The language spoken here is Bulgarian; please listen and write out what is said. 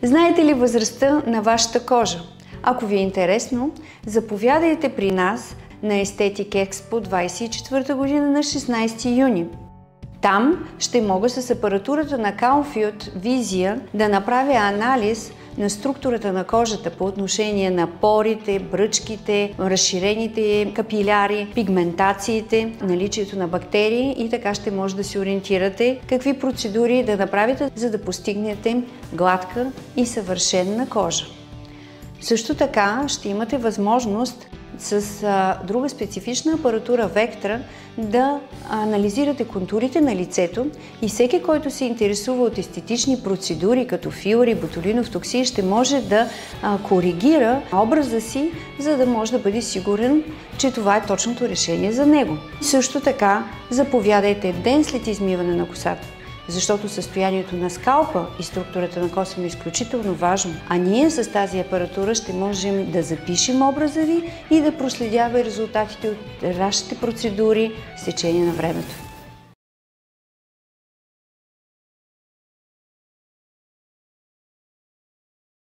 Знаете ли възрастта на вашата кожа? Ако ви е интересно, заповядайте при нас на Естетик Експо 24 година на 16 юни. Там ще мога с апаратурата на Каунфилд Визия да направя анализ на структурата на кожата по отношение на порите, бръчките, разширените капиляри, пигментациите, наличието на бактерии и така ще може да се ориентирате какви процедури да направите, за да постигнете гладка и съвършена кожа. Също така ще имате възможност с друга специфична апаратура Vectra да анализирате контурите на лицето и всеки, който се интересува от естетични процедури, като филъри, ботулинов токсин, ще може да коригира образа си, за да може да бъде сигурен, че това е точното решение за него. Също така заповядайте ден след измиване на косата, защото състоянието на скалпа и структурата на косъм е изключително важно, а ние с тази апаратура ще можем да запишем образа ви и да проследяваме резултатите от вашите процедури с течение на времето.